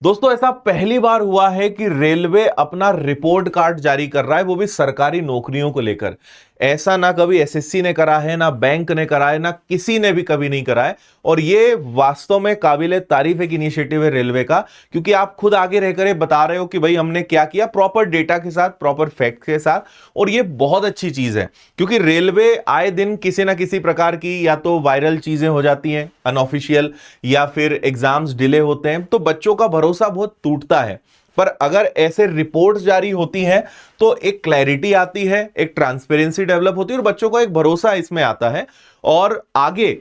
दोस्तों ऐसा पहली बार हुआ है कि रेलवे अपना रिपोर्ट कार्ड जारी कर रहा है, वो भी सरकारी नौकरियों को लेकर। ऐसा ना कभी एसएससी ने करा है, ना बैंक ने करा है, ना किसी ने भी कभी नहीं करा है। और ये वास्तव में काबिले तारीफ एक इनिशिएटिव है रेलवे का, क्योंकि आप खुद आगे रहकर बता रहे हो कि भाई हमने क्या किया, प्रॉपर डेटा के साथ, प्रॉपर फैक्ट के साथ। और ये बहुत अच्छी चीज है, क्योंकि रेलवे आए दिन किसी ना किसी प्रकार की या तो वायरल चीजें हो जाती हैं अनऑफिशियल, या फिर एग्जाम्स डिले होते हैं, तो बच्चों का भरोसा बहुत टूटता है। पर अगर ऐसे रिपोर्ट्स जारी होती हैं तो एक क्लैरिटी आती है, एक ट्रांसपेरेंसी डेवलप होती है और बच्चों को एक भरोसा इसमें आता है। और आगे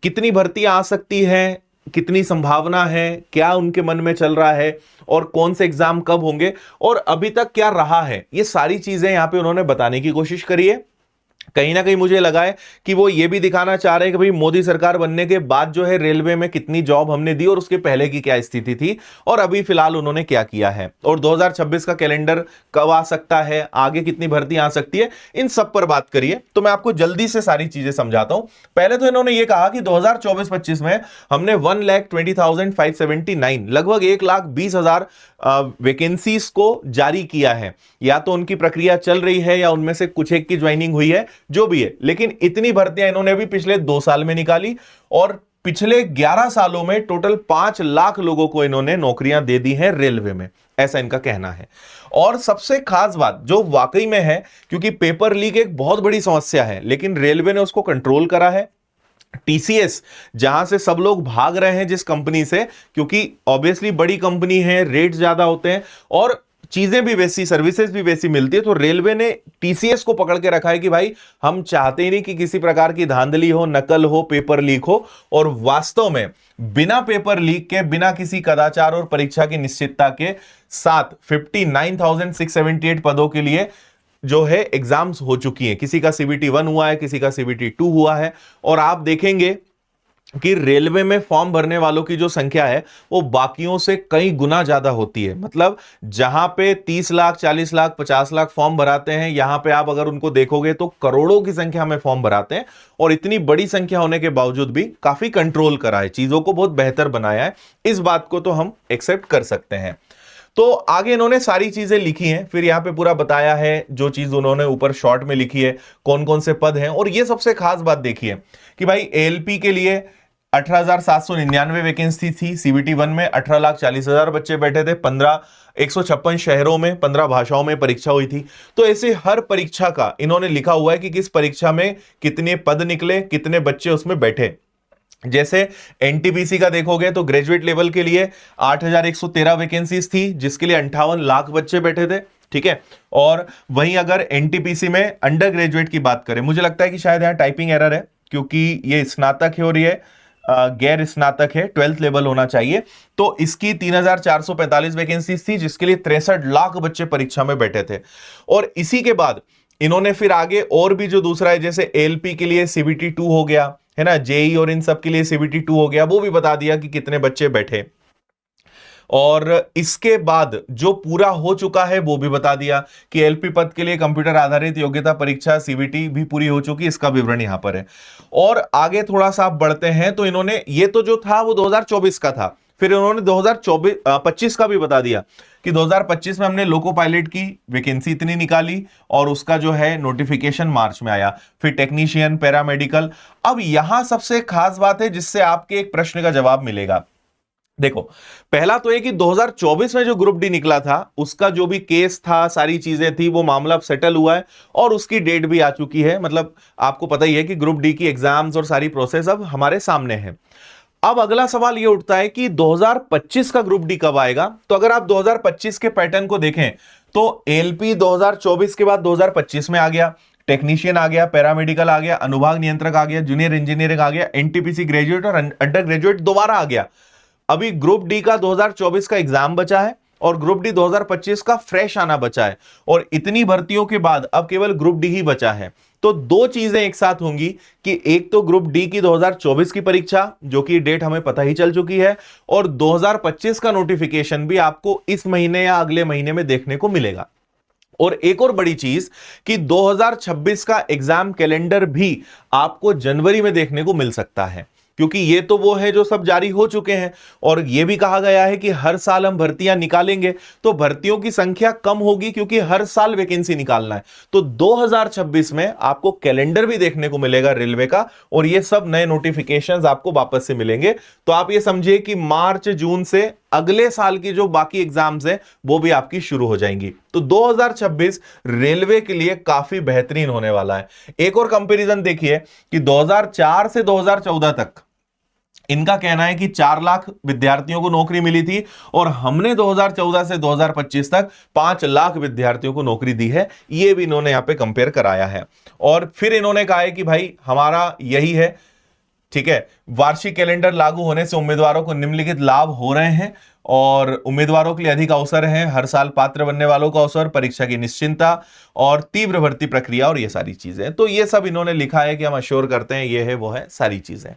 कितनी भर्तियां आ सकती हैं, कितनी संभावना है, क्या उनके मन में चल रहा है, और कौन से एग्जाम कब होंगे, और अभी तक क्या रहा है, ये सारी चीजें यहां पे उन्होंने बताने की कोशिश करी है। कहीं ना कहीं मुझे लगा है कि वो ये भी दिखाना चाह रहे हैं कि भाई मोदी सरकार बनने के बाद जो है रेलवे में कितनी जॉब हमने दी और उसके पहले की क्या स्थिति थी और अभी फिलहाल उन्होंने क्या किया है, और 2026 का कैलेंडर कब आ सकता है, आगे कितनी भर्ती आ सकती है, इन सब पर बात करिए। तो मैं आपको जल्दी से सारी चीजें समझाता हूं। पहले तो इन्होंने ये कहा कि 2024-25 में हमने 1,20,579 लगभग 1,20,000 वैकेंसीज को जारी किया है। या तो उनकी प्रक्रिया चल रही है या उनमें से कुछ एक की ज्वाइनिंग हुई है, जो भी है, लेकिन इतनी भर्तियां इन्होंने भी पिछले 2 साल में निकाली। और पिछले 11 सालों में टोटल 5 लाख लोगों को इन्होंने नौकरियां दे दी हैं रेलवे में, ऐसा इनका कहना है। और सबसे खास बात जो वाकई में है, क्योंकि पेपर लीक एक बहुत बड़ी समस्या है, लेकिन रेलवे ने उसको कंट्रोल करा है। टीसीएस, जहां से सब लोग भाग रहे हैं जिस कंपनी से, क्योंकि ऑब्वियसली बड़ी कंपनी है, रेट ज्यादा होते हैं और चीजें भी वैसी, सर्विसेज भी वैसी मिलती है, तो रेलवे ने टीसीएस को पकड़ के रखा है कि भाई हम चाहते ही नहीं कि किसी प्रकार की धांधली हो, नकल हो, पेपर लीक हो। और वास्तव में बिना पेपर लीक के, बिना किसी कदाचार और परीक्षा की निश्चितता के साथ 59,678 पदों के लिए जो है एग्जाम्स हो चुकी हैं। किसी का सीबीटी 1 हुआ है, किसी का सीबीटी 2 हुआ है। और आप देखेंगे कि रेलवे में फॉर्म भरने वालों की जो संख्या है वो बाकियों से कई गुना ज्यादा होती है। मतलब जहां पे 30 लाख, 40 लाख, 50 लाख फॉर्म भराते हैं, यहां पे आप अगर उनको देखोगे तो करोड़ों की संख्या में फॉर्म भराते हैं। और इतनी बड़ी संख्या होने के बावजूद भी काफी कंट्रोल करा है, चीजों को बहुत बेहतर बनाया है। इस बात को तो हम एक्सेप्ट कर सकते हैं। तो आगे इन्होंने सारी चीजें लिखी हैं, फिर यहां पे पूरा बताया है जो चीज उन्होंने ऊपर शॉर्ट में लिखी है, कौन कौन से पद हैं। और ये सबसे खास बात देखिए कि भाई एएलपी के लिए 18,799 वैकेंसी थी, सीबीटी 1 में 18,40,000 बच्चे बैठे थे, 156 शहरों में 15 भाषाओं में परीक्षा हुई थी। तो ऐसे हर परीक्षा का इन्होंने लिखा हुआ है कि किस परीक्षा में कितने पद निकले, कितने बच्चे उसमें बैठे। जैसे एनटीपीसी का देखोगे तो ग्रेजुएट लेवल के लिए 8,113 वैकेंसीज थी, जिसके लिए 58 लाख बच्चे बैठे थे। ठीक है। और वहीं अगर एनटीपीसी में अंडर ग्रेजुएट की बात करें, मुझे लगता है कि शायद यहां टाइपिंग एरर है, क्योंकि ये स्नातक है और ये गैर स्नातक है, 12th लेवल होना चाहिए। तो इसकी 3,445 वैकेंसीज थी, जिसके लिए 63 लाख बच्चे परीक्षा में बैठे थे। और इसी के बाद इन्होंने फिर आगे और भी जो दूसरा है, जैसे एएलपी के लिए सीबीटी 2 हो गया है ना, जेई और इन सब के लिए सीबीटी 2 हो गया, वो भी बता दिया कि कितने बच्चे बैठे। और इसके बाद जो पूरा हो चुका है वो भी बता दिया कि एलपी पद के लिए कंप्यूटर आधारित योग्यता परीक्षा सीबीटी भी पूरी हो चुकी, इसका विवरण यहां पर है। और आगे थोड़ा सा आप बढ़ते हैं तो इन्होंने ये तो जो था वो 2024 का था, फिर उन्होंने 2025 का भी बता दिया कि 2025 में हमने लोको पायलट की वैकेंसी इतनी निकाली और उसका जो है नोटिफिकेशन मार्च में आया, फिर टेक्नीशियन, पैरामेडिकल। अब यहां सबसे खास बात है जिससे आपके एक प्रश्न का जवाब मिलेगा। देखो, पहला तो है कि 2024 में जो ग्रुप डी निकला था उसका जो भी केस था, सारी चीजें थी, वो मामला अब सेटल हुआ है और उसकी डेट भी आ चुकी है। मतलब आपको पता ही है कि ग्रुप डी की एग्जाम्स और सारी प्रोसेस अब हमारे सामने है। अब अगला सवाल यह उठता है कि 2025 का ग्रुप डी कब आएगा। तो अगर आप 2025 के पैटर्न को देखें तो एलपी 2024 के बाद 2025 में आ गया, टेक्नीशियन आ गया, पैरामेडिकल आ गया, अनुभाग नियंत्रक आ गया, जूनियर इंजीनियरिंग आ गया, एनटीपीसी ग्रेजुएट और अंडर ग्रेजुएट दोबारा आ गया। अभी ग्रुप डी का 2024 का एग्जाम बचा है और ग्रुप डी 2025 का फ्रेश आना बचा है। और इतनी भर्तियों के बाद अब केवल ग्रुप डी ही बचा है। तो दो चीजें एक साथ होंगी कि एक तो ग्रुप डी की 2024 की परीक्षा, जो कि डेट हमें पता ही चल चुकी है, और 2025 का नोटिफिकेशन भी आपको इस महीने या अगले महीने में देखने को मिलेगा। और एक और बड़ी चीज कि 2026 का एग्जाम कैलेंडर भी आपको जनवरी में देखने को मिल सकता है। क्योंकि ये तो वो है जो सब जारी हो चुके हैं, और ये भी कहा गया है कि हर साल हम भर्तियां निकालेंगे, तो भर्तियों की संख्या कम होगी क्योंकि हर साल वैकेंसी निकालना है। तो 2026 में आपको कैलेंडर भी देखने को मिलेगा रेलवे का, और ये सब नए नोटिफिकेशंस आपको वापस से मिलेंगे। तो आप ये समझिए कि मार्च जून से अगले साल की जो बाकी एग्जाम्स हैं वो भी आपकी शुरू हो जाएंगी। तो 2026 रेलवे के लिए काफी बेहतरीन होने वाला है। एक और कंपैरिजन देखिए कि 2004 से 2014 तक इनका कहना है कि 4 लाख विद्यार्थियों को नौकरी मिली थी, और हमने 2014 से 2025 तक 5 लाख विद्यार्थियों को नौकरी दी है। ये भी इन्होंने यहां पे कंपेयर कराया है। और फिर इन्होंने कहा है कि भाई हमारा यही है, ठीक है, वार्षिक कैलेंडर लागू होने से उम्मीदवारों को निम्नलिखित लाभ हो रहे हैं, और उम्मीदवारों के लिए अधिक अवसर हैं, हर साल पात्र बनने वालों का अवसर, परीक्षा की निश्चिंतता और तीव्र भर्ती प्रक्रिया, और ये सारी चीजें। तो ये सब इन्होंने लिखा है कि हम अश्योर करते हैं, ये है वो है सारी चीजें।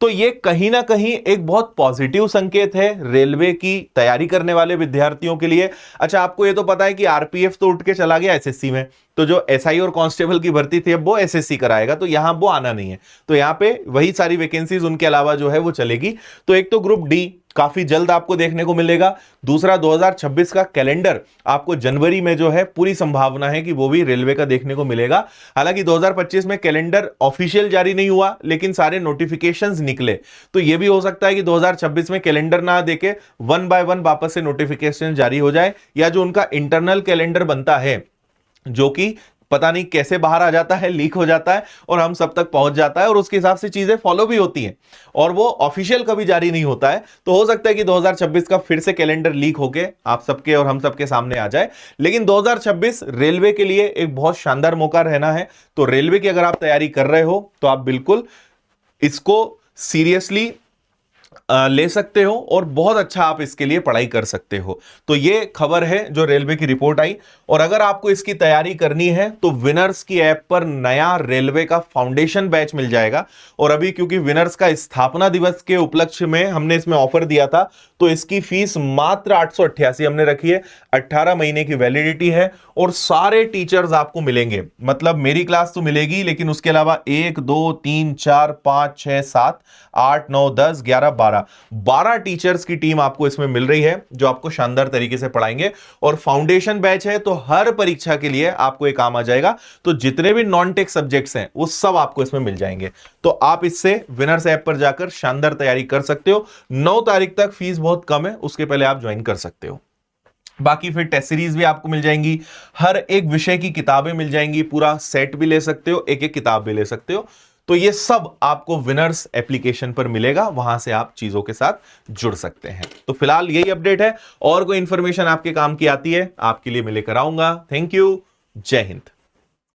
तो ये कहीं ना कहीं एक बहुत पॉजिटिव संकेत है रेलवे की तैयारी करने वाले विद्यार्थियों के लिए। अच्छा, आपको ये तो पता है कि आरपीएफ तो उठ के चला गया एसएससी में, तो जो एसआई और कांस्टेबल की भर्ती थी अब वो एसएससी कराएगा, तो यहां वो आना नहीं है। तो यहां पे वही सारी वैकेंसीज उनके अलावा जो है वो चलेगी। तो एक तो ग्रुप डी काफी जल्द आपको देखने को मिलेगा। दूसरा, 2026 का कैलेंडर आपको जनवरी में जो है पूरी संभावना है कि वो भी रेलवे का देखने को मिलेगा। हालांकि 2025 में कैलेंडर ऑफिशियल जारी नहीं हुआ, लेकिन सारे नोटिफिकेशंस निकले, तो ये भी हो सकता है कि 2026 में कैलेंडर ना देके 1 बाय 1 वापस से नोटिफिकेशन जारी हो जाए, या जो उनका इंटरनल कैलेंडर बनता है जो कि पता नहीं कैसे बाहर आ जाता है, लीक हो जाता है और हम सब तक पहुंच जाता है, और उसके हिसाब से चीजें फॉलो भी होती हैं, और वो ऑफिशियल कभी जारी नहीं होता है। तो हो सकता है कि 2026 का फिर से कैलेंडर लीक होके आप सबके और हम सबके सामने आ जाए। लेकिन 2026 रेलवे के लिए एक बहुत शानदार मौका रहना है। तो रेलवे की अगर आप तैयारी कर रहे हो तो आप बिल्कुल इसको सीरियसली ले सकते हो, और बहुत अच्छा आप इसके लिए पढ़ाई कर सकते हो। तो ये खबर है जो रेलवे की रिपोर्ट आई। और अगर आपको इसकी तैयारी करनी है तो विनर्स की ऐप पर नया रेलवे का फाउंडेशन बैच मिल जाएगा। और अभी क्योंकि विनर्स का स्थापना दिवस के उपलक्ष्य में हमने इसमें ऑफर दिया था, तो इसकी फीस मात्र 888 हमने रखी है। 18 महीने की वैलिडिटी है, और सारे टीचर्स आपको मिलेंगे। मतलब मेरी क्लास तो मिलेगी, लेकिन उसके अलावा 1 2 3 4 5 6 7 8 9 10 11 12 टीचर्स की टीम आपको इसमें मिल रही है, जो आपको शानदार तरीके से पढ़ाएंगे। और फाउंडेशन बैच है, तो हर परीक्षा के लिए आपको एक काम आ जाएगा। तो जितने भी नॉन टेक सब्जेक्ट्स हैं वो सब आपको इसमें मिल जाएंगे। तो आप इससे विनर्स ऐप पर जाकर शानदार तैयारी कर सकते हो। 9 तारीख तक फीस बहुत कम है, उसके पहले आप ज्वाइन कर सकते हो। बाकी फिर टेस्ट सीरीज भी आपको मिल जाएंगी, हर एक विषय की किताबें मिल जाएंगी, पूरा सेट भी ले सकते हो, एक एक किताब भी ले सकते हो। तो ये सब आपको विनर्स एप्लीकेशन पर मिलेगा, वहां से आप चीजों के साथ जुड़ सकते हैं। तो फिलहाल यही अपडेट है, और कोई इंफॉर्मेशन आपके काम की आती है आपके लिए मैं लेकर आऊंगा। थैंक यू, जय हिंद।